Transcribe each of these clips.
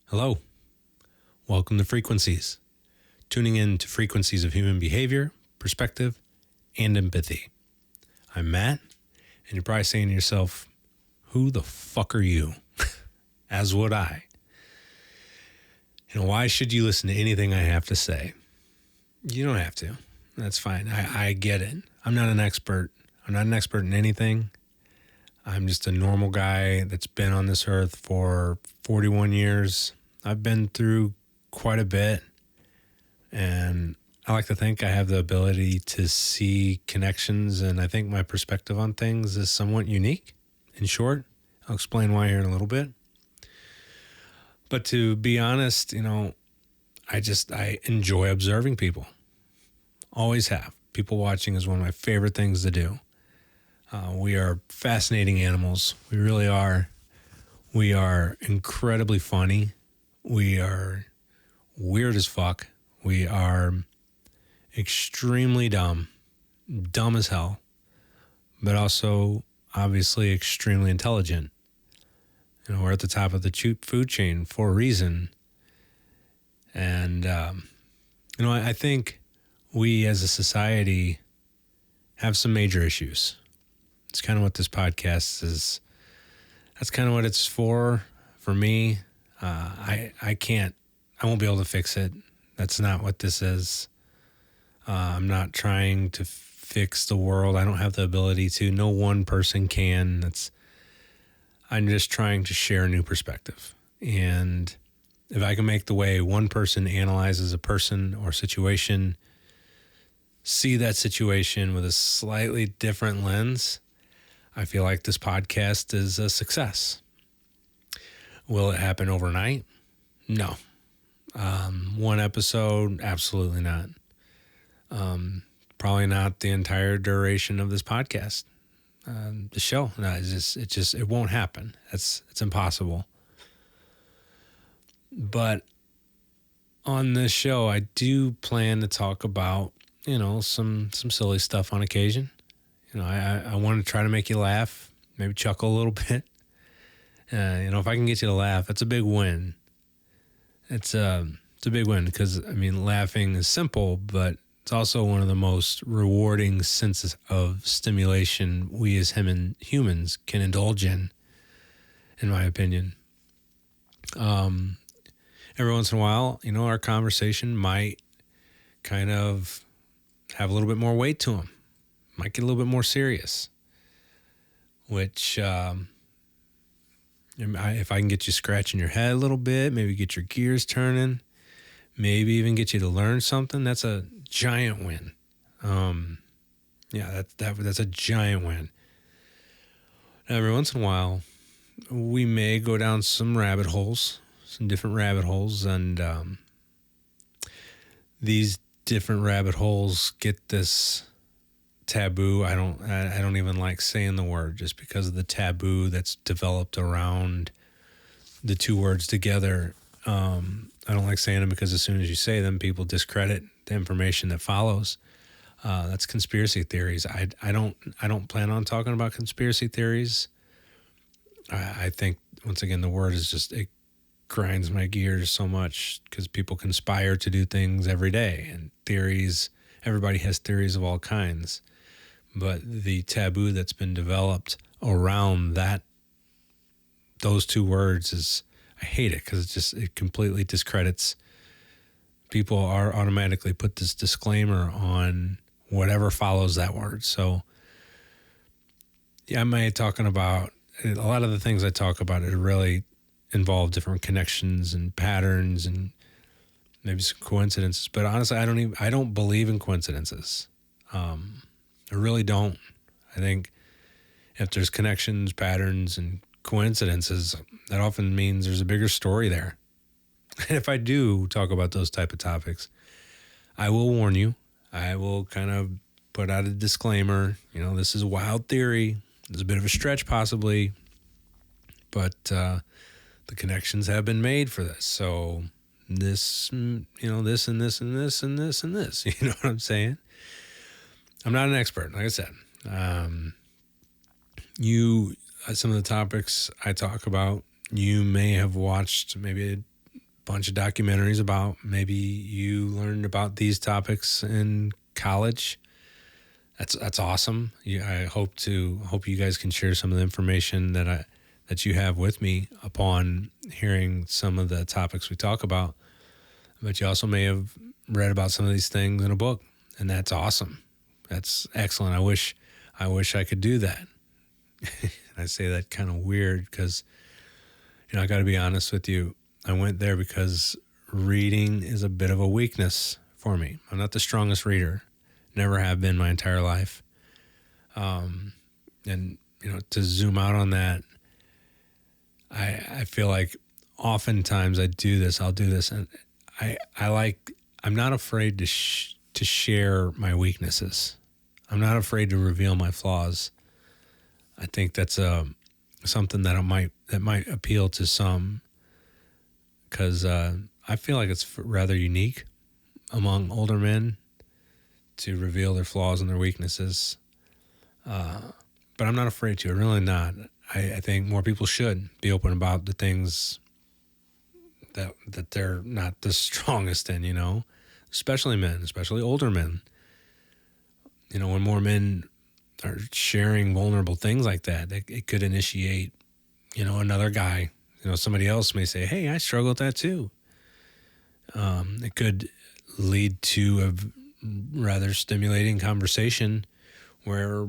Hello. Welcome to Frequencies. Tuning in to frequencies of human behavior, perspective, and empathy. I'm Matt, and you're probably saying to yourself, who the fuck are you? As would I. And why should you listen to anything I have to say? You don't have to. That's fine. I get it. I'm not an expert. I'm not an expert in anything. I'm just a normal guy that's been on this earth for 41 years. I've been through quite a bit, and I like to think I have the ability to see connections, and I think my perspective on things is somewhat unique. In short, I'll explain why here in a little bit. But to be honest, I enjoy observing people. Always have. People watching is one of my favorite things to do. We are fascinating animals. We really are. We are incredibly funny. We are weird as fuck. We are extremely dumb as hell, but also obviously extremely intelligent. We're at the top of the food chain for a reason. And, I think we as a society have some major issues. It's kind of what this podcast is. That's kind of what it's for me. I won't be able to fix it. That's not what this is. I'm not trying to fix the world. I don't have the ability to. No one person can. I'm just trying to share a new perspective. And if I can make the way one person analyzes a person or situation, see that situation with a slightly different lens, I feel like this podcast is a success. Will it happen overnight? No. One episode? Absolutely not. Probably not the entire duration of this podcast. The show. No, it won't happen. It's impossible. But on this show, I do plan to talk about, some silly stuff on occasion. I want to try to make you laugh, maybe chuckle a little bit. If I can get you to laugh, that's a big win. It's a big win because, laughing is simple, but it's also one of the most rewarding senses of stimulation we as humans can indulge in my opinion. Every once in a while, our conversation might kind of have a little bit more weight to them. Might get a little bit more serious, which if I can get you scratching your head a little bit, maybe get your gears turning, maybe even get you to learn something, that's a giant win. That's a giant win. Now, every once in a while, we may go down some different rabbit holes, and these different rabbit holes get this taboo. I don't even like saying the word just because of the taboo that's developed around the two words together. I don't like saying them because as soon as you say them, people discredit the information that follows. That's conspiracy theories. I don't plan on talking about conspiracy theories. I think once again the word is just, it grinds my gears so much because people conspire to do things every day, and theories. Everybody has theories of all kinds. But the taboo that's been developed around those two words is, I hate it because it completely discredits. People are automatically put this disclaimer on whatever follows that word. So, yeah, I'm talking about a lot of the things I talk about. It really involve different connections and patterns and maybe some coincidences. But honestly, I don't believe in coincidences. I really don't. I think if there's connections, patterns, and coincidences, that often means there's a bigger story there. And if I do talk about those type of topics, I will warn you. I will kind of put out a disclaimer. This is a wild theory. It's a bit of a stretch possibly, but the connections have been made for this. So this, this and this and this and this and this. You know what I'm saying? I'm not an expert, like I said. Some of the topics I talk about, you may have watched maybe bunch of documentaries about. Maybe you learned about these topics in college. That's awesome. I hope you guys can share some of the information that you have with me upon hearing some of the topics we talk about. But you also may have read about some of these things in a book, and that's awesome. That's excellent. I wish I could do that. I say that kind of weird because, I got to be honest with you. I went there because reading is a bit of a weakness for me. I'm not the strongest reader. Never have been my entire life. And, to zoom out on that, I feel like oftentimes I'll do this, and I'm not afraid to share my weaknesses. I'm not afraid to reveal my flaws. I think that's something that might appeal to some, because I feel like it's rather unique among older men to reveal their flaws and their weaknesses. But I'm not afraid to. I'm really not. I think more people should be open about the things that they're not the strongest in, especially men, especially older men. When more men are sharing vulnerable things like that, it could initiate, another guy. Somebody else may say, hey, I struggle with that too. It could lead to a rather stimulating conversation where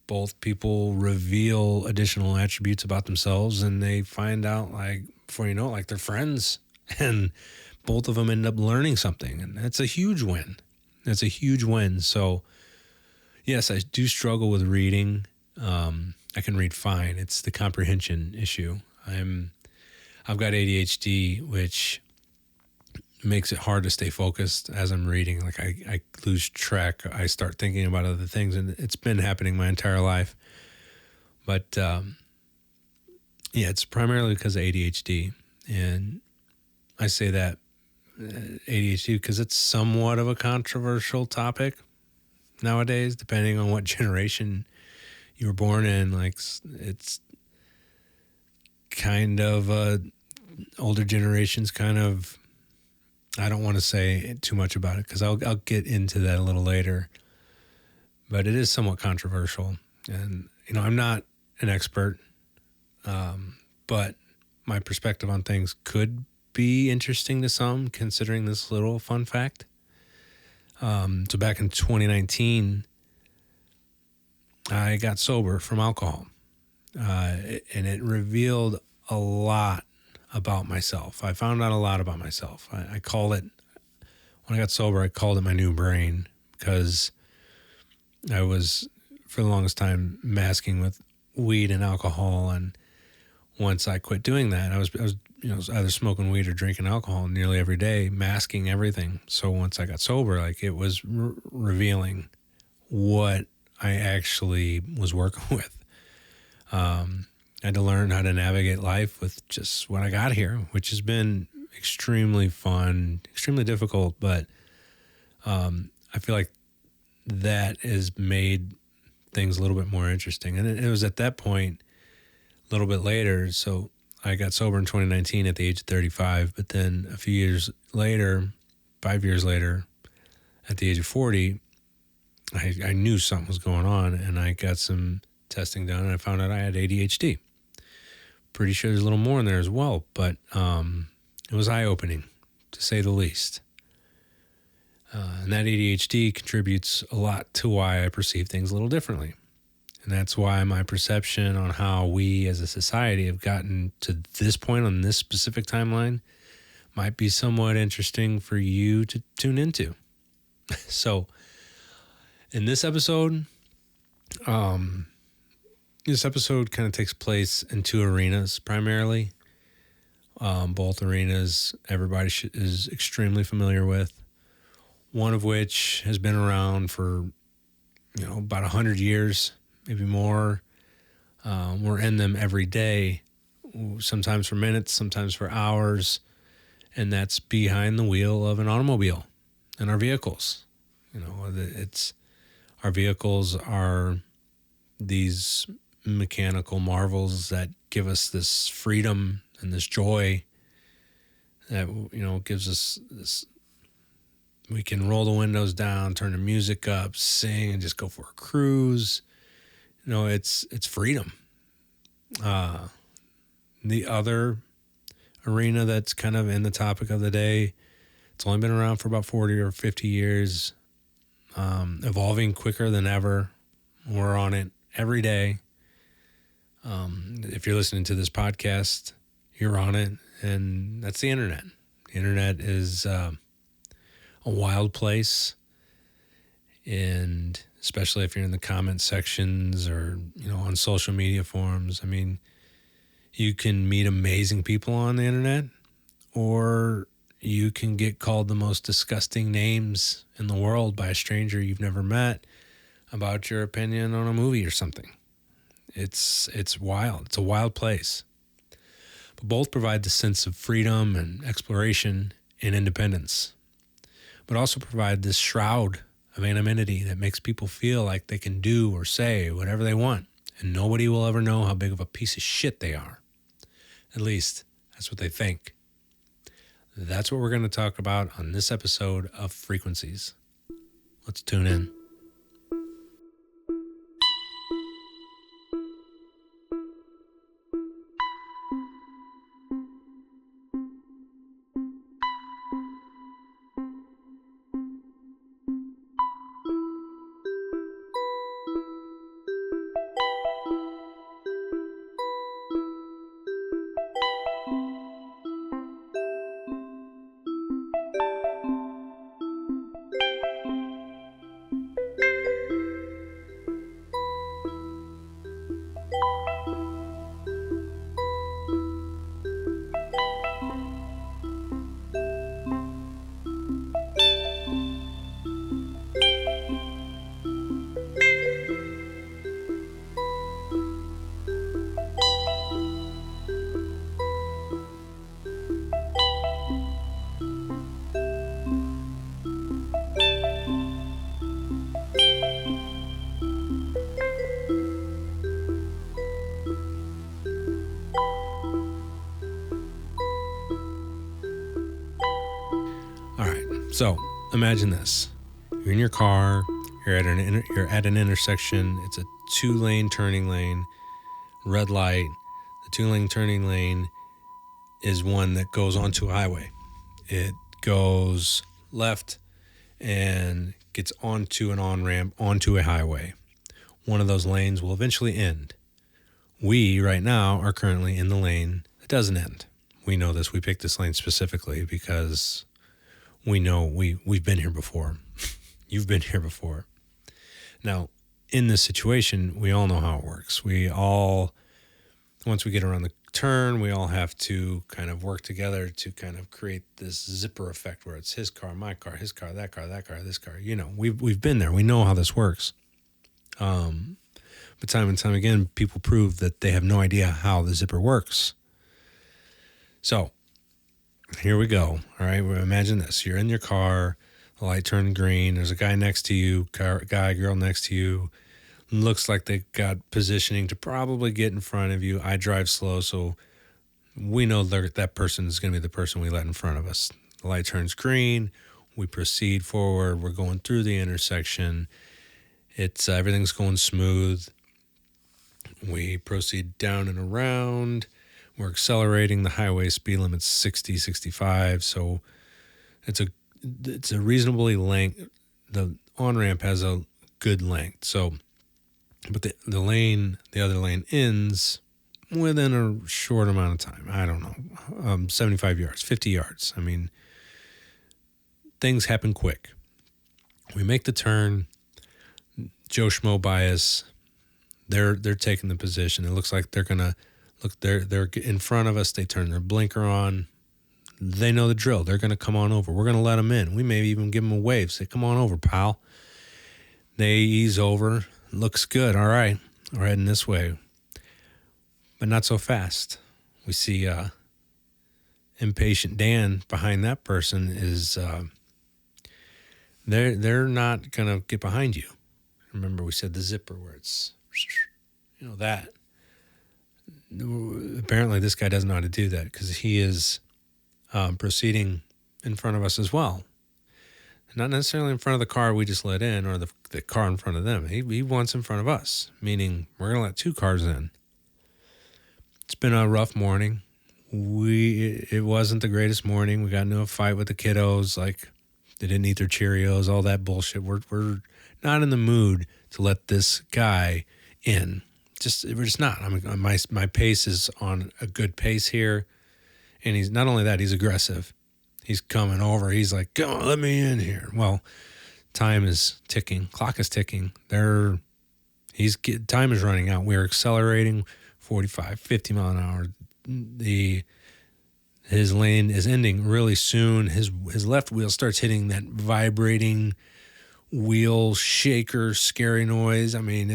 both people reveal additional attributes about themselves, and they find out, before you know it, they're friends, and both of them end up learning something, and that's a huge win. That's a huge win. So, yes, I do struggle with reading. I can read fine. It's the comprehension issue. I've got ADHD, which makes it hard to stay focused as I'm reading. I lose track. I start thinking about other things, and it's been happening my entire life. But it's primarily because of ADHD, and I say that ADHD because it's somewhat of a controversial topic nowadays, depending on what generation you were born in. It's kind of older generations kind of, I don't want to say too much about it because I'll get into that a little later, but it is somewhat controversial. And, I'm not an expert, but my perspective on things could be interesting to some, considering this little fun fact. So back in 2019, I got sober from alcohol, and it revealed a lot about myself. I found out a lot about myself. I call it, when I got sober, I called it my new brain, because I was, for the longest time, masking with weed and alcohol. And once I quit doing that, I was either smoking weed or drinking alcohol nearly every day, masking everything. So once I got sober, it was revealing what I actually was working with. I had to learn how to navigate life with just what I got here, which has been extremely fun, extremely difficult, but I feel like that has made things a little bit more interesting. And it was at that point, a little bit later, so I got sober in 2019 at the age of 35, but then a few years later, 5 years later, at the age of 40, I knew something was going on, and I got some testing done, and I found out I had ADHD. Pretty sure there's a little more in there as well, but it was eye-opening, to say the least. And that ADHD contributes a lot to why I perceive things a little differently. And that's why my perception on how we as a society have gotten to this point on this specific timeline might be somewhat interesting for you to tune into. So, in this episode, kind of takes place in two arenas primarily. Both arenas everybody is extremely familiar with. One of which has been around for, about 100 years, maybe more. We're in them every day, sometimes for minutes, sometimes for hours. And that's behind the wheel of an automobile and our vehicles. Our vehicles are these mechanical marvels that give us this freedom and this joy that, gives us this. We can roll the windows down, turn the music up, sing, and just go for a cruise. It's freedom. The other arena that's kind of in the topic of the day, it's only been around for about 40 or 50 years, evolving quicker than ever. We're on it every day. If you're listening to this podcast, you're on it, and that's the internet. The internet is a wild place, and especially if you're in the comment sections or on social media forums. I mean, you can meet amazing people on the internet, or you can get called the most disgusting names in the world by a stranger you've never met about your opinion on a movie or something. It's wild. It's a wild place. But both provide the sense of freedom and exploration and independence, but also provide this shroud of anonymity that makes people feel like they can do or say whatever they want, and nobody will ever know how big of a piece of shit they are. At least, that's what they think. That's what we're going to talk about on this episode of Frequencies. Let's tune in. So imagine this: you're in your car, you're at an intersection. It's a 2-lane turning lane, red light. The 2-lane turning lane is one that goes onto a highway. It goes left and gets onto an on-ramp onto a highway. One of those lanes will eventually end. We right now are currently in the lane that doesn't end. We know this. We picked this lane specifically because we know we've been here before. You've been here before. Now, in this situation, we all know how it works. Once we get around the turn, we all have to kind of work together to kind of create this zipper effect where it's his car, my car, his car, that car, this car. We've been there. We know how this works. But time and time again, people prove that they have no idea how the zipper works. So, here we go. All right. Well, imagine this. You're in your car. The light turned green. There's a guy next to you, girl next to you. Looks like they got positioning to probably get in front of you. I drive slow, so we know that person is going to be the person we let in front of us. The light turns green. We proceed forward. We're going through the intersection. It's everything's going smooth. We proceed down and around. We're accelerating. The highway speed limit's 60, 65. So it's a reasonably length. The on-ramp has a good length. So, but the other lane ends within a short amount of time. I don't know, 75 yards, 50 yards. I mean, things happen quick. We make the turn. Joe Schmo by us. They're taking the position. It looks like they're gonna look. They're in front of us. They turn their blinker on. They know the drill. They're gonna come on over. We're gonna let them in. We may even give them a wave. Say, "Come on over, pal." They ease over. Looks good. All right, we're heading this way, but not so fast. We see impatient Dan behind that person is. They're not gonna get behind you. Remember, we said the zipper where it's, that. Apparently, this guy doesn't know how to do that because he is proceeding in front of us as well. Not necessarily in front of the car we just let in or the car in front of them. He wants in front of us, meaning we're going to let two cars in. It's been a rough morning. It wasn't the greatest morning. We got into a fight with the kiddos. Like, they didn't eat their Cheerios, all that bullshit. We're not in the mood to let this guy in. We're just not. I mean, my pace is on a good pace here. And he's not only that, he's aggressive. He's coming over. He's like, "Come on, let me in here." Well, time is ticking. Clock is ticking. Time is running out. We're accelerating 45, 50 mile an hour. His lane is ending really soon. His left wheel starts hitting that vibrating wheel shaker, scary noise. I mean,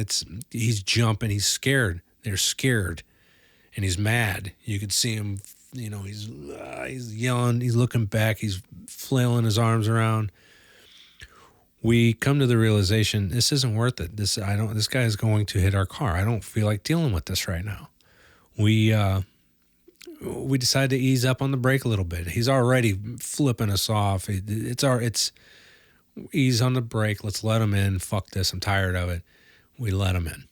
he's jumping. He's scared. They're scared, and he's mad. You could see him. He's yelling. He's looking back. He's flailing his arms around. We come to the realization this isn't worth it. This guy is going to hit our car. I don't feel like dealing with this right now. We decide to ease up on the brake a little bit. He's already flipping us off. It's ease on the brake. Let's let him in. Fuck this. I'm tired of it. We let him in.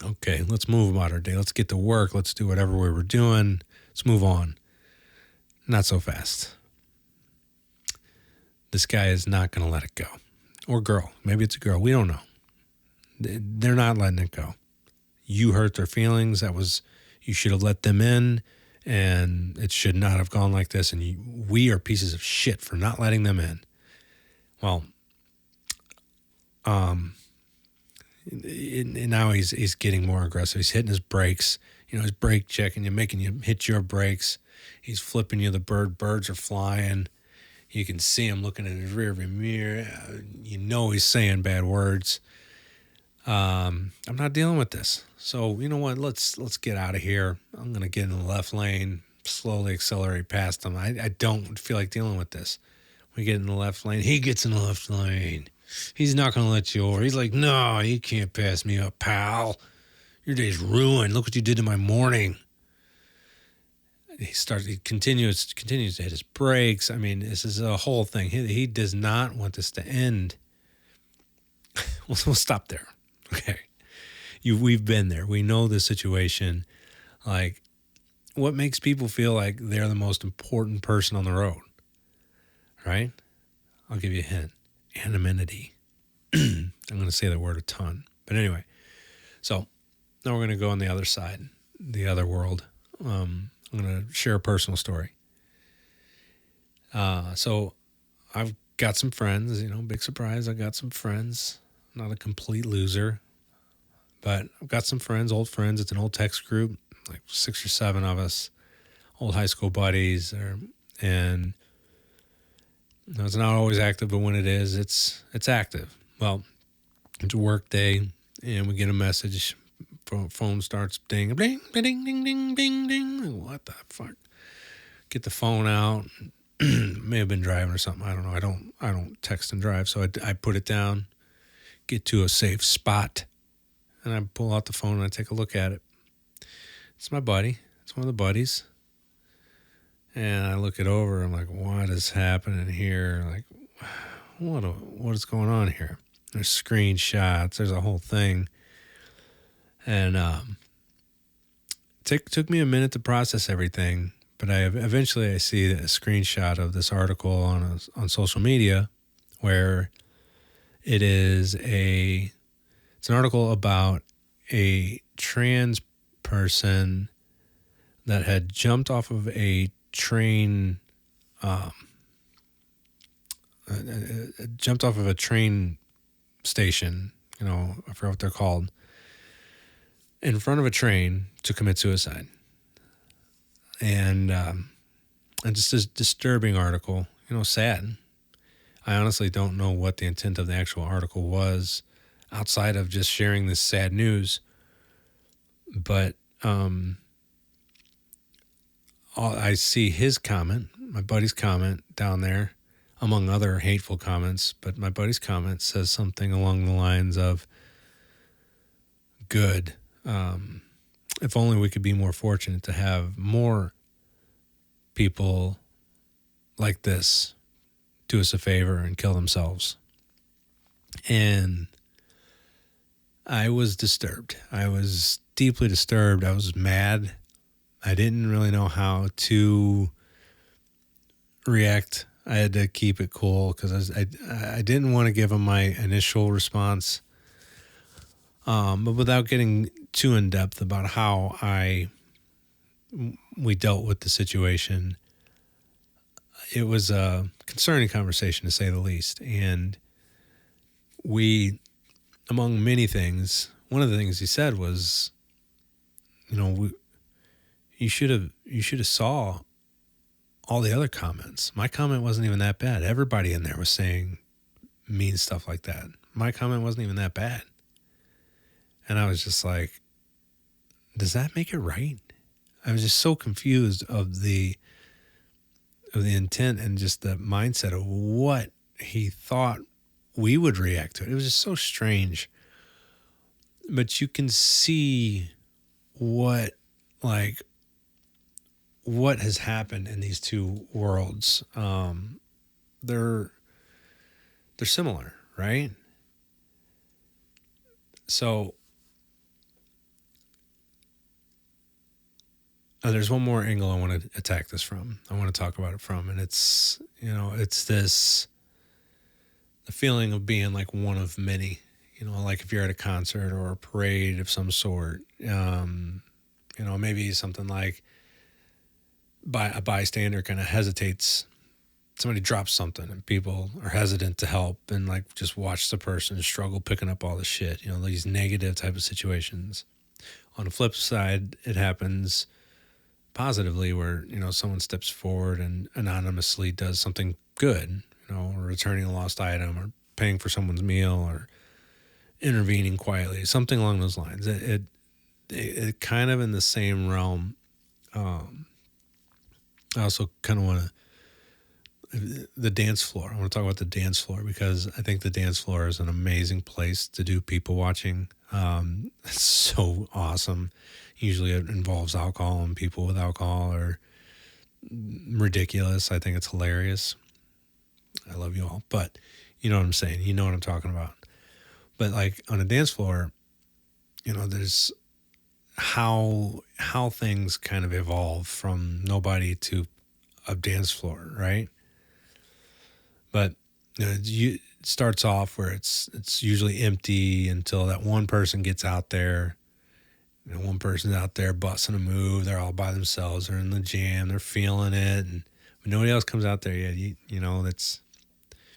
Okay, let's move about our day. Let's get to work. Let's do whatever we were doing. Let's move on. Not so fast. This guy is not going to let it go. Or girl. Maybe it's a girl. We don't know. They're not letting it go. You hurt their feelings. You should have let them in, and it should not have gone like this, and we are pieces of shit for not letting them in. Well, and now he's getting more aggressive. He's hitting his brakes. He's brake checking you, making you hit your brakes. He's flipping you the bird. Birds are flying. You can see him looking in his rearview mirror. He's saying bad words. I'm not dealing with this. So you know what? Let's get out of here. I'm gonna get in the left lane, slowly accelerate past him. I don't feel like dealing with this. We get in the left lane. He gets in the left lane. He's not gonna let you over. He's like, "No, you can't pass me up, pal. Your day's ruined. Look what you did to my morning." He continues to hit his brakes. I mean, this is a whole thing. He does not want this to end. We'll stop there. Okay. We've been there. We know the situation. Like, what makes people feel like they're the most important person on the road? Right? I'll give you a hint. Anonymity. I'm going to say the word a ton. But anyway, so now we're going to go on the other side, the other world. I'm going to share a personal story. So I've got some friends, big surprise. I got some friends. Not a complete loser, but I've got some friends, old friends. It's an old text group, like 6 or 7 of us, old high school buddies. And it's not always active, but when it is, it's active. Well, it's a work day, and we get a message. Phone starts ding, ding, ding, ding, ding, ding, ding. What the fuck? Get the phone out. May have been driving or something. I don't know. I don't text and drive, so I put it down. Get to a safe spot, and I pull out the phone and I take a look at it. It's my buddy. It's one of the buddies. And I look it over. I'm like, what is happening here? Like, what is going on here? There's screenshots. There's a whole thing. And took me a minute to process everything. But eventually I see a screenshot of this article on social media where it's an article about a trans person that had jumped off of a train, jumped off of a train station, I forgot what they're called, in front of a train to commit suicide. And just this disturbing article, sad. I honestly don't know what the intent of the actual article was outside of just sharing this sad news. But I see his comment, my buddy's comment down there, among other hateful comments. But my buddy's comment says something along the lines of, good. If only we could be more fortunate to have more people like this do us a favor and kill themselves. And I was disturbed. I was deeply disturbed. I was mad. I didn't really know how to react. I had to keep it cool because I didn't want to give him my initial response. But without getting too in depth about how we dealt with the situation, it was a concerning conversation to say the least. And we, among many things, one of the things he said was, you should have saw all the other comments. My comment wasn't even that bad. Everybody in there was saying mean stuff like that. My comment wasn't even that bad. And I was just like, does that make it right? I was just so confused of the intent and just the mindset of what he thought we would react to it. It was just so strange. But you can see what has happened in these two worlds. They're similar, right? So there's one more angle I want to attack this from. I want to talk about it from, and it's the feeling of being like one of many. Like if you're at a concert or a parade of some sort, maybe something like a bystander kind of hesitates. Somebody drops something and people are hesitant to help and like just watch the person struggle picking up all the shit, these negative type of situations. On the flip side, it happens positively where, someone steps forward and anonymously does something good, returning a lost item or paying for someone's meal or intervening quietly, something along those lines. It kind of in the same realm. I also kind of want to, the dance floor. I want to talk about the dance floor because I think the dance floor is an amazing place to do people watching. It's so awesome. Usually it involves alcohol and people with alcohol are ridiculous. I think it's hilarious. I love you all, but you know what I'm saying. You know what I'm talking about. But like on a dance floor, there's how things kind of evolve from nobody to a dance floor, right? But it starts off where it's usually empty until that one person gets out there. One person's out there busting a move. They're all by themselves. They're in the jam. They're feeling it, and nobody else comes out there yet. That's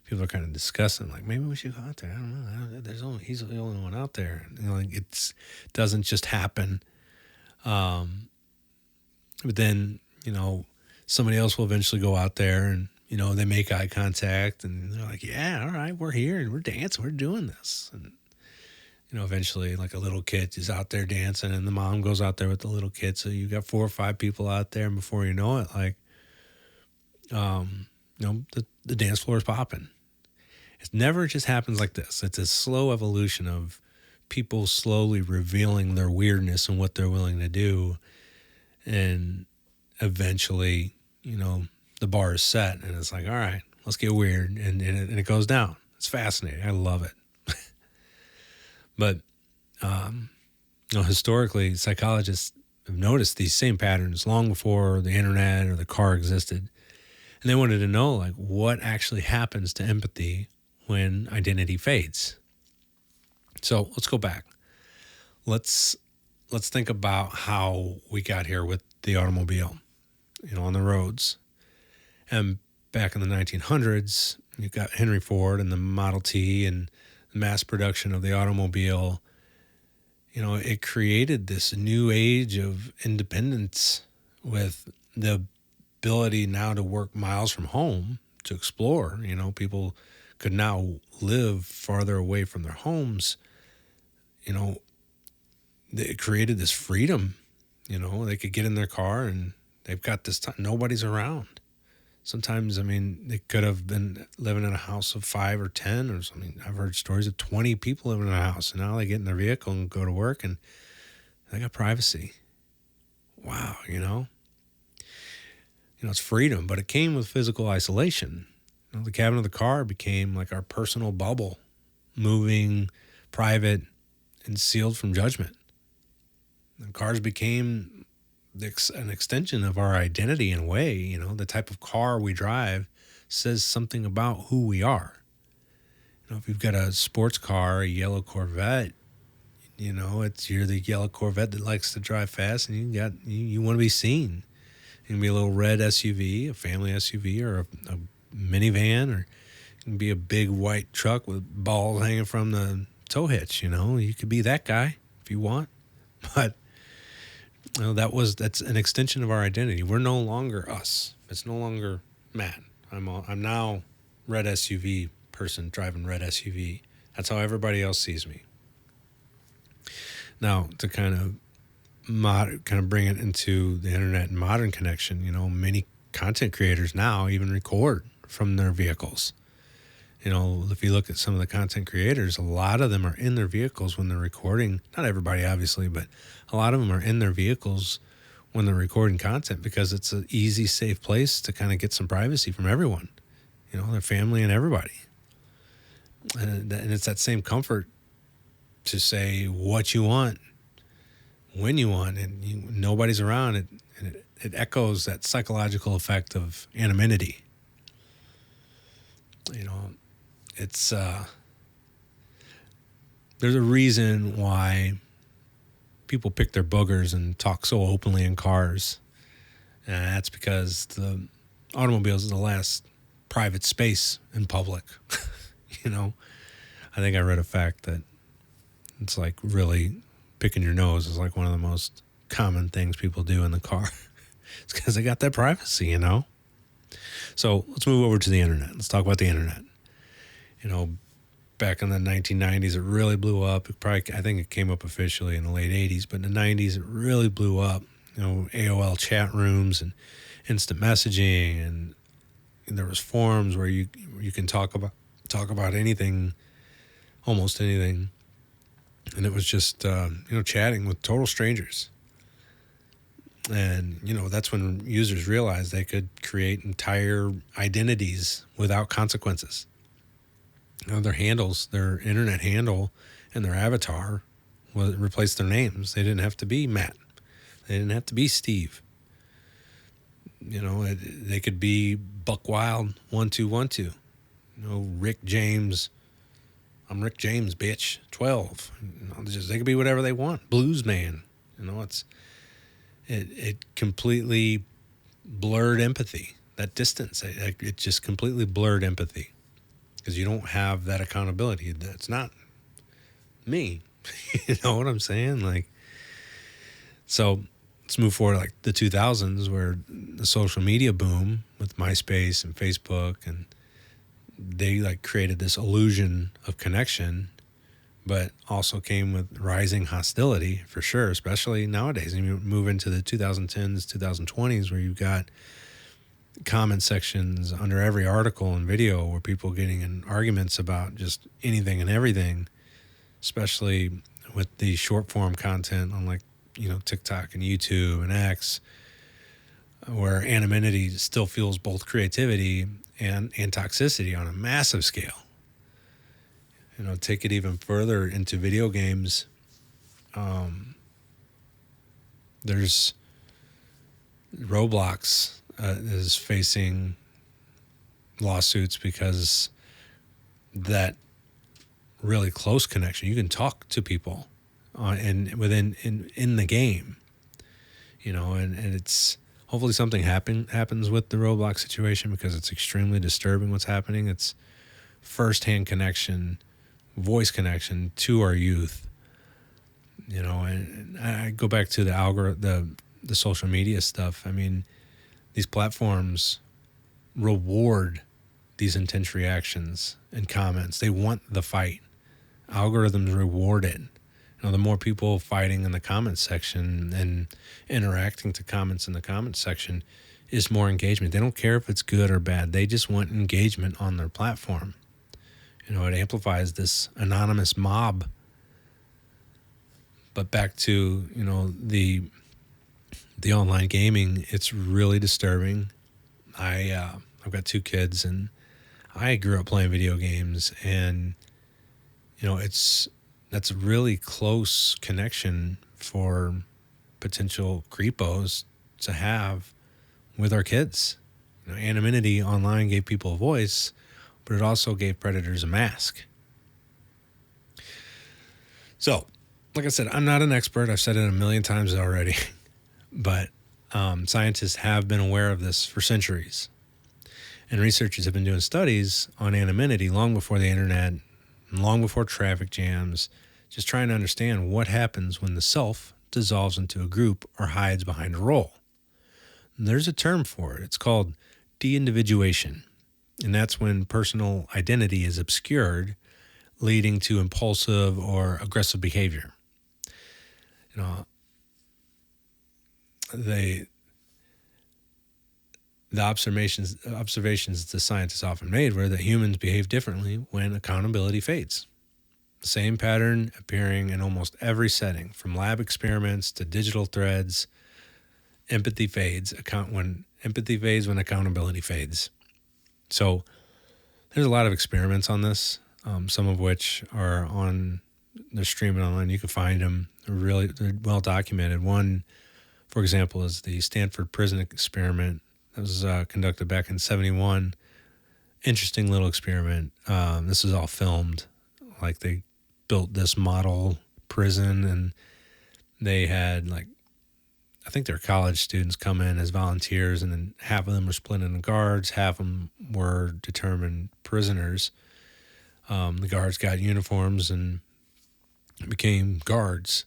people are kind of discussing. Like maybe we should go out there. I don't know. He's the only one out there. It doesn't just happen. But then somebody else will eventually go out there and. They make eye contact and they're like, yeah, all right, we're here and we're dancing, we're doing this. And, eventually like a little kid is out there dancing and the mom goes out there with the little kid. So you got 4 or 5 people out there and before you know it, like, the dance floor is popping. It never just happens like this. It's a slow evolution of people slowly revealing their weirdness and what they're willing to do. And eventually, the bar is set and it's like, all right, let's get weird. And it goes down. It's fascinating. I love it. But, historically, psychologists have noticed these same patterns long before the internet or the car existed. And they wanted to know, like, what actually happens to empathy when identity fades. So let's go back. Let's think about how we got here with the automobile, on the roads. And back in the 1900s, you got Henry Ford and the Model T and the mass production of the automobile. It created this new age of independence with the ability now to work miles from home to explore. People could now live farther away from their homes. It created this freedom. They could get in their car and they've got this time. Nobody's around. Sometimes, they could have been living in a house of 5 or 10 or something. I've heard stories of 20 people living in a house, and now they get in their vehicle and go to work, and they got privacy. Wow, It's freedom, but it came with physical isolation. The cabin of the car became like our personal bubble, moving, private, and sealed from judgment. And cars became an extension of our identity in a way. The type of car we drive says something about who we are. If you've got a sports car, a yellow Corvette, you're the yellow Corvette that likes to drive fast, and you want to be seen. It can be a little red SUV, a family SUV, or a minivan, or it can be a big white truck with balls hanging from the tow hitch. You could be that guy if you want, but that's an extension of our identity. We're no longer us. It's no longer Matt. I'm now red SUV person driving red SUV. That's how everybody else sees me. Now, to kind of bring it into the internet and modern connection, many content creators now even record from their vehicles. If you look at some of the content creators, a lot of them are in their vehicles when they're recording. Not everybody, obviously, but a lot of them are in their vehicles when they're recording content because it's an easy, safe place to kind of get some privacy from everyone, their family and everybody. And it's that same comfort to say what you want, when you want, and nobody's around. It echoes that psychological effect of anonymity. It's there's a reason why people pick their boogers and talk so openly in cars. And that's because the automobiles is the last private space in public. I think I read a fact that it's like really picking your nose is like one of the most common things people do in the car. It's because they got that privacy, So let's move over to the internet. Let's talk about the internet. Back in the 1990s, it really blew up. I think it came up officially in the late 80s, but in the 90s, it really blew up. AOL chat rooms and instant messaging, and there was forums where you can talk about anything, almost anything, and it was just chatting with total strangers. And that's when users realized they could create entire identities without consequences. Their handles, their internet handle, and their avatar replaced their names. They didn't have to be Matt. They didn't have to be Steve. They could be Buck Wild 1212. Rick James. I'm Rick James, bitch. 12. They could be whatever they want. Blues man. It completely blurred empathy. That distance. It just completely blurred empathy. Because you don't have that accountability. That's not me. You know what I'm saying? So let's move forward like the 2000s, where the social media boom with MySpace and Facebook, and they created this illusion of connection, but also came with rising hostility for sure, especially nowadays. And you move into the 2010s, 2020s, where you've got comment sections under every article and video where people getting in arguments about just anything and everything, especially with the short form content on TikTok and YouTube and X, where anonymity still fuels both creativity and toxicity on a massive scale. Take it even further into video games. There's Roblox is facing lawsuits because that really close connection. You can talk to people in the game, and it's hopefully something happens with the Roblox situation, because it's extremely disturbing what's happening. It's firsthand connection, voice connection to our youth, and I go back to the algorithm, the social media stuff. I mean, these platforms reward these intense reactions and comments. They want the fight. Algorithms reward it. The more people fighting in the comments section and interacting to comments in the comments section is more engagement. They don't care if it's good or bad. They just want engagement on their platform. It amplifies this anonymous mob. But back to, the online gaming, it's really disturbing. I've got 2 kids, and I grew up playing video games, and that's a really close connection for potential creepos to have with our kids. Anonymity online gave people a voice, but it also gave predators a mask. So, like I said, I'm not an expert. I've said it a million times already, but scientists have been aware of this for centuries. And researchers have been doing studies on anonymity long before the internet, and long before traffic jams, just trying to understand what happens when the self dissolves into a group or hides behind a role. And there's a term for it. It's called de-individuation. And that's when personal identity is obscured, leading to impulsive or aggressive behavior. The observations the scientists often made were that humans behave differently when accountability fades. The same pattern appearing in almost every setting, from lab experiments to digital threads. Empathy fades when accountability fades. So there's a lot of experiments on this, some of which they're streaming online. You can find them. They're well documented. One, for example, is the Stanford prison experiment that was conducted back in 1971. Interesting little experiment. This is all filmed. Like, they built this model prison, and they had, I think their college students come in as volunteers, and then half of them were split into guards, half of them were determined prisoners. The guards got uniforms and became guards.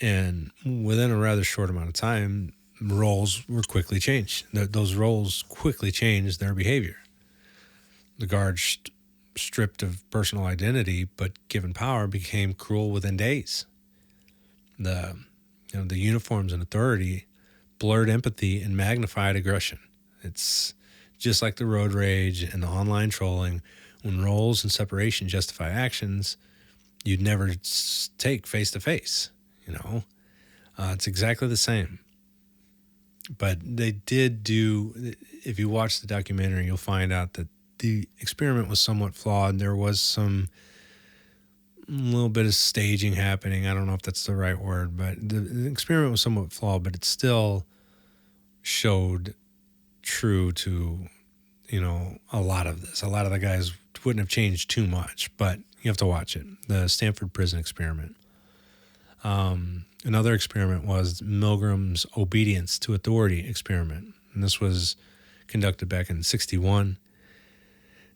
And within a rather short amount of time, roles were quickly changed. Those roles quickly changed their behavior. The guards, stripped of personal identity but given power, became cruel within days. The uniforms and authority blurred empathy and magnified aggression. It's just like the road rage and the online trolling. When roles and separation justify actions you'd never take face to face. It's exactly the same. But they did if you watch the documentary, you'll find out that the experiment was somewhat flawed. There was a little bit of staging happening. I don't know if that's the right word, but the experiment was somewhat flawed, but it still showed true to, a lot of this. A lot of the guys wouldn't have changed too much, but you have to watch it. The Stanford prison experiment. Another experiment was Milgram's obedience to authority experiment. And this was conducted back in 1961.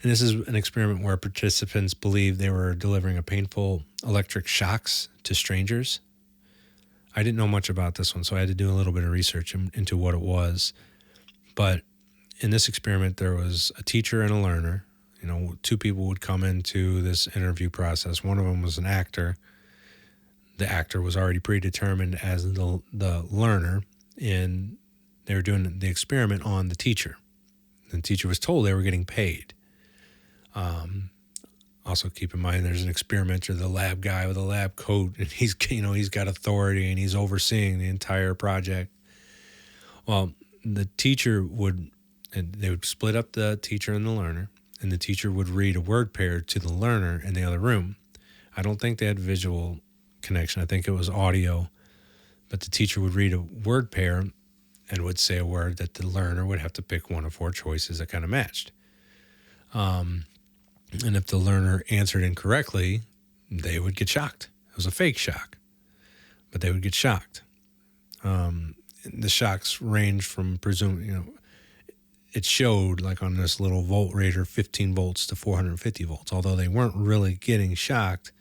And this is an experiment where participants believed they were delivering a painful electric shocks to strangers. I didn't know much about this one, so I had to do a little bit of research into what it was. But in this experiment, there was a teacher and a learner. 2 people would come into this interview process. One of them was an actor. The actor was already predetermined as the learner, and they were doing the experiment on the teacher. The teacher was told they were getting paid. Also keep in mind there's an experimenter, the lab guy with a lab coat, and he's got authority and he's overseeing the entire project. Well, the teacher they would split up the teacher and the learner, and the teacher would read a word pair to the learner in the other room. I don't think they had visual connection. I think it was audio, but the teacher would read a word pair and would say a word that the learner would have to pick one of 4 choices that kind of matched. And if the learner answered incorrectly, they would get shocked. It was a fake shock, but they would get shocked. The shocks range from it showed, like on this little volt rater, 15 volts to 450 volts, although they weren't really getting shocked.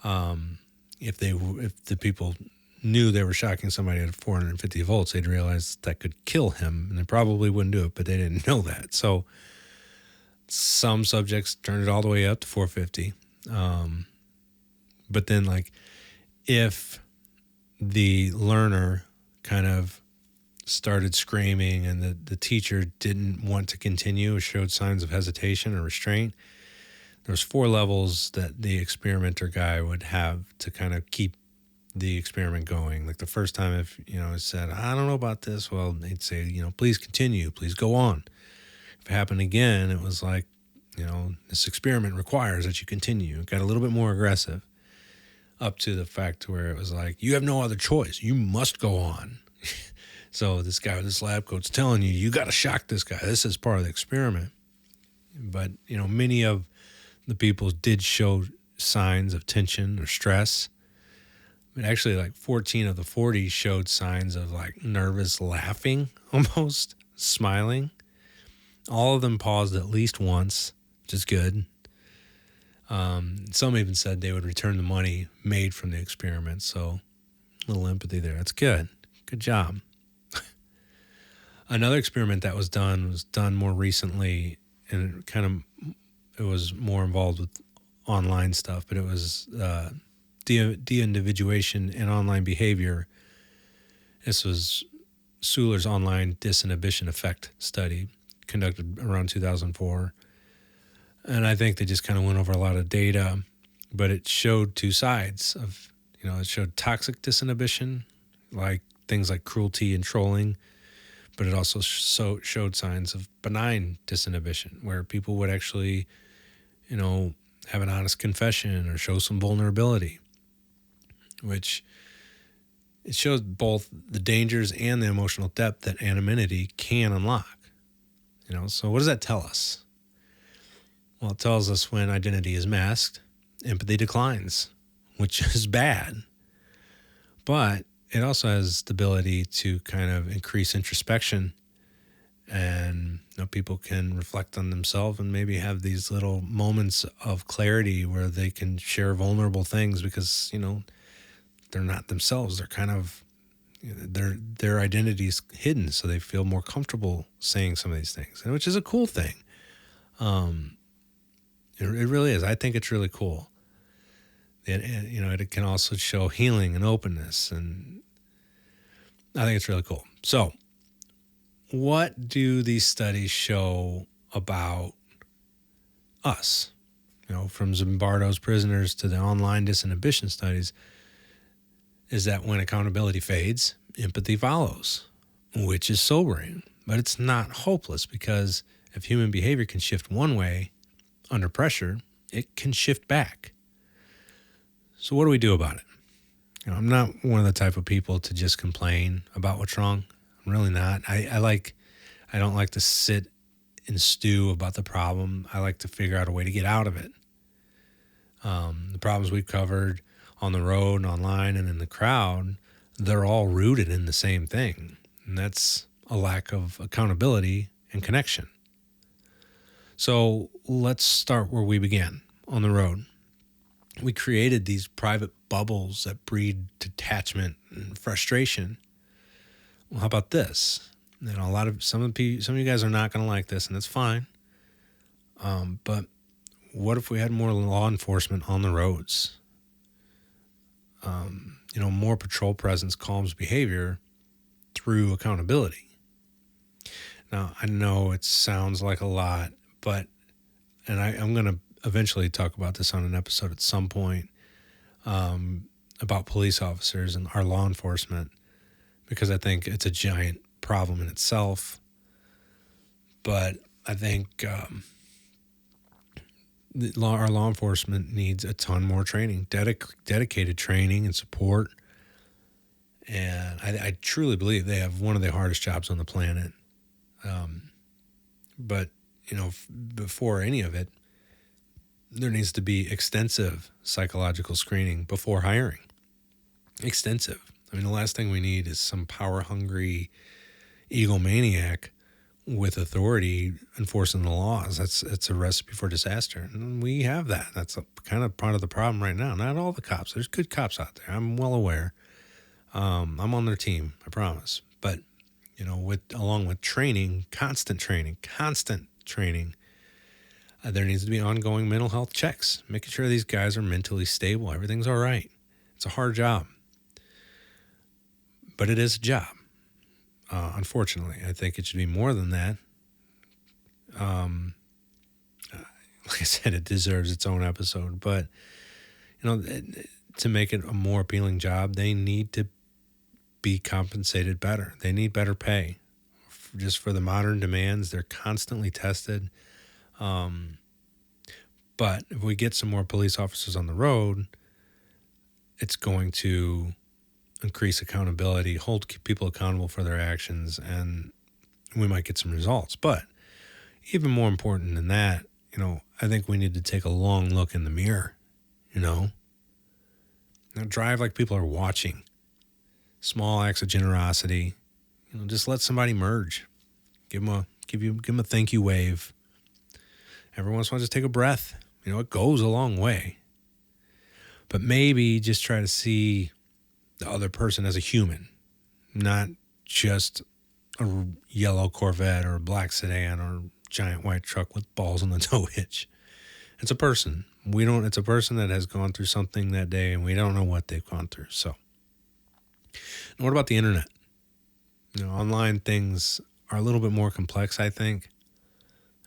If the people knew they were shocking somebody at 450 volts, they'd realize that could kill him, and they probably wouldn't do it, but they didn't know that. So some subjects turned it all the way up to 450. But then, if the learner kind of started screaming and the teacher didn't want to continue, showed signs of hesitation or restraint, there's 4 levels that the experimenter guy would have to kind of keep the experiment going. Like the first time, if, it said, I don't know about this, well, they'd say, please continue, please go on. If it happened again, it was like, this experiment requires that you continue. It got a little bit more aggressive, up to the fact where it was like, you have no other choice. You must go on. So this guy with this lab coat's telling you, you got to shock this guy. This is part of the experiment. But, many of the people did show signs of tension or stress. But actually, like 14 of the 40 showed signs of like nervous laughing, almost smiling. All of them paused at least once, which is good. Some even said they would return the money made from the experiment. So a little empathy there. That's good. Good job. Another experiment that was done more recently, and it was more involved with online stuff, but it was de-individuation and online behavior. This was Suhler's online disinhibition effect study, conducted around 2004. And I think they just kind of went over a lot of data, but it showed two sides of, it showed toxic disinhibition, like things like cruelty and trolling, but it also showed signs of benign disinhibition, where people would actually, have an honest confession or show some vulnerability, which it shows both the dangers and the emotional depth that anonymity can unlock. So what does that tell us? Well, it tells us when identity is masked, empathy declines, which is bad. But it also has the ability to kind of increase introspection, and people can reflect on themselves and maybe have these little moments of clarity where they can share vulnerable things because, they're not themselves. They're kind of, their identity's hidden, so they feel more comfortable saying some of these things, which is a cool thing. It really is. I think it's really cool. It can also show healing and openness, and I think it's really cool. So, what do these studies show about us? From Zimbardo's prisoners to the online disinhibition studies, is that when accountability fades, empathy follows, which is sobering. But it's not hopeless, because if human behavior can shift one way under pressure, it can shift back. So what do we do about it? I'm not one of the type of people to just complain about what's wrong. I'm really not. I don't like to sit and stew about the problem. I like to figure out a way to get out of it. The problems we've covered on the road and online and in the crowd, they're all rooted in the same thing. And that's a lack of accountability and connection. So let's start where we began, on the road. We created these private bubbles that breed detachment and frustration. Well, how about this? Some of you guys are not going to like this, and that's fine. But what if we had more law enforcement on the roads? More patrol presence calms behavior through accountability. Now, I know it sounds like a lot, but, and I'm going to eventually talk about this on an episode at some point, about police officers and our law enforcement, because I think it's a giant problem in itself. But I think our law enforcement needs a ton more training, dedicated training and support. And I truly believe they have one of the hardest jobs on the planet. But, before any of it, there needs to be extensive psychological screening before hiring. Extensive. The last thing we need is some power-hungry egomaniac with authority enforcing the laws. It's a recipe for disaster. And we have that. That's kind of part of the problem right now. Not all the cops. There's good cops out there. I'm well aware. I'm on their team, I promise. But, along with training, constant training, there needs to be ongoing mental health checks, making sure these guys are mentally stable. Everything's all right. It's a hard job. But it is a job. Unfortunately, I think it should be more than that. Like I said, it deserves its own episode. But, to make it a more appealing job, they need to be compensated better. They need better pay. Just for the modern demands, they're constantly tested. But if we get some more police officers on the road, it's going to increase accountability, hold people accountable for their actions, and we might get some results. But even more important than that, I think we need to take a long look in the mirror, Now, drive like people are watching. Small acts of generosity, just let somebody merge. Give them a thank you wave. Every once in a while, just take a breath. It goes a long way. But maybe just try to see the other person as a human, not just a yellow Corvette or a black sedan or a giant white truck with balls on the tow hitch. It's a person. It's a person that has gone through something that day, and we don't know what they've gone through. So, and what about the internet? Online things are a little bit more complex, I think.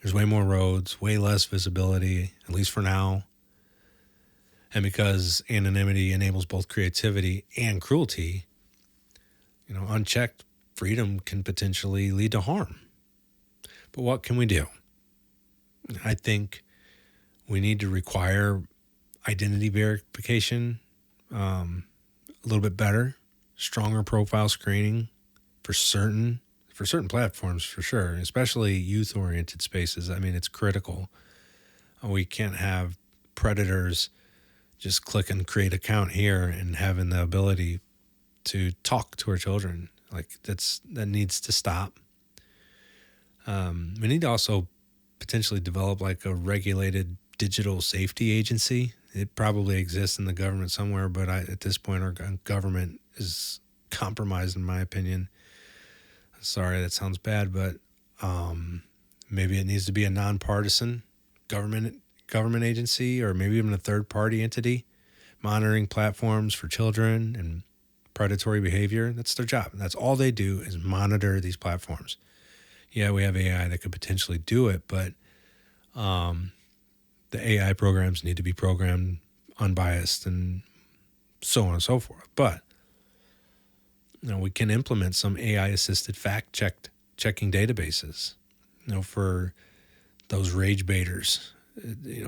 There's way more roads, way less visibility, at least for now. And because anonymity enables both creativity and cruelty, unchecked freedom can potentially lead to harm. But what can we do? I think we need to require identity verification a little bit better, stronger profile screening for certain platforms, for sure, especially youth-oriented spaces. I mean, it's critical. We can't have predators just click and create account here and having the ability to talk to our children. That needs to stop. We need to also potentially develop a regulated digital safety agency. It probably exists in the government somewhere, but at this point, our government is compromised, in my opinion. Sorry, that sounds bad, but maybe it needs to be a nonpartisan government agency, or maybe even a third-party entity monitoring platforms for children and predatory behavior. That's their job. That's all they do, is monitor these platforms. Yeah, we have AI that could potentially do it, but the AI programs need to be programmed unbiased and so on and so forth. But we can implement some AI-assisted fact-checking databases, for those rage baiters,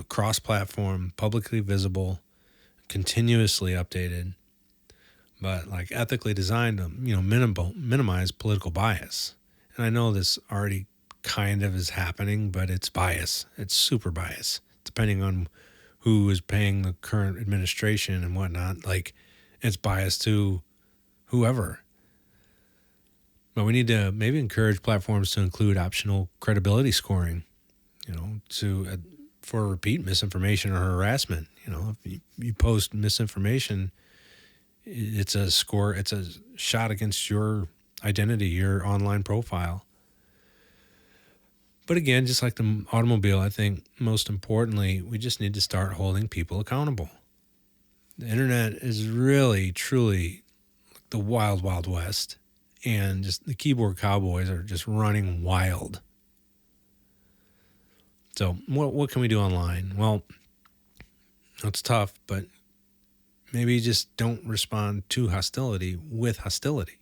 cross-platform, publicly visible, continuously updated, but ethically designed to, minimize political bias. And I know this already kind of is happening, but it's bias. It's super bias, depending on who is paying the current administration and whatnot. It's biased to whoever. But we need to maybe encourage platforms to include optional credibility scoring, for repeat misinformation or harassment. If you post misinformation, it's a score. It's a shot against your identity, your online profile. But again, just like the automobile, I think most importantly, we just need to start holding people accountable. The internet is really, truly the wild, wild west. And just the keyboard cowboys are just running wild. So what can we do online? Well, it's tough, but maybe just don't respond to hostility with hostility.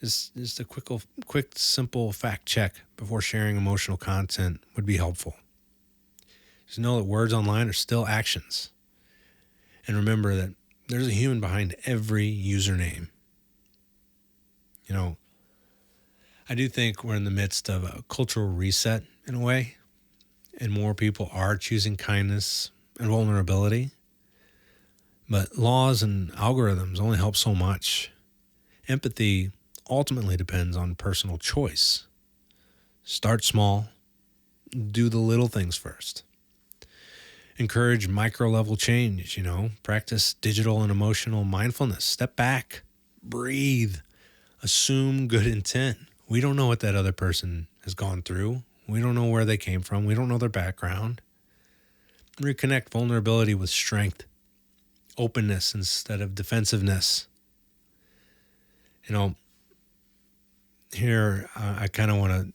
Just a quick, simple fact check before sharing emotional content would be helpful. Just know that words online are still actions. And remember that there's a human behind every username. I do think we're in the midst of a cultural reset in a way, and more people are choosing kindness and vulnerability. But laws and algorithms only help so much. Empathy ultimately depends on personal choice. Start small, do the little things first. Encourage micro-level change, practice digital and emotional mindfulness. Step back, breathe, assume good intent. We don't know what that other person has gone through. We don't know where they came from. We don't know their background. Reconnect vulnerability with strength, openness instead of defensiveness. Here I kind of want to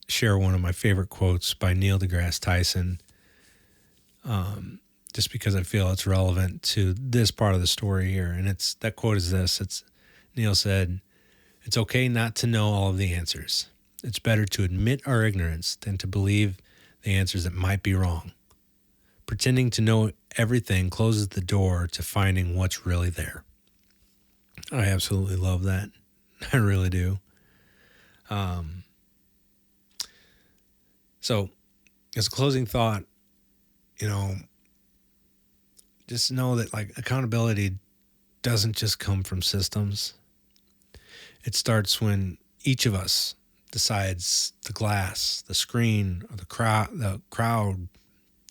share one of my favorite quotes by Neil deGrasse Tyson. just because I feel it's relevant to this part of the story here. And that quote is this. Neil said, "It's okay not to know all of the answers. It's better to admit our ignorance than to believe the answers that might be wrong. Pretending to know everything closes the door to finding what's really there." I absolutely love that. I really do. So as a closing thought, just know that accountability doesn't just come from systems. It starts when each of us decides the glass, the screen, or the crowd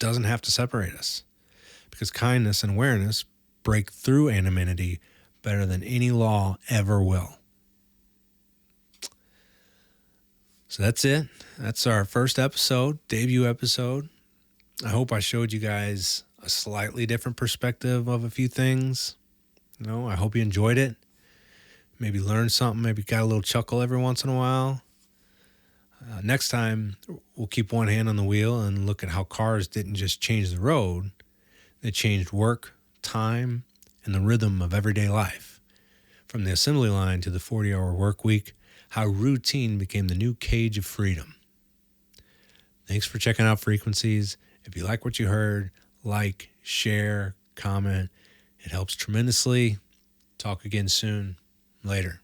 doesn't have to separate us, because kindness and awareness break through anonymity better than any law ever will. So that's it. That's our first episode, debut episode. I hope I showed you guys a slightly different perspective of a few things. I hope you enjoyed it. Maybe learned something. Maybe got a little chuckle every once in a while. Next time, we'll keep one hand on the wheel and look at how cars didn't just change the road. They changed work, time, and the rhythm of everyday life. From the assembly line to the 40-hour work week, how routine became the new cage of freedom. Thanks for checking out Frequencies. If you like what you heard, like, share, comment. It helps tremendously. Talk again soon. Later.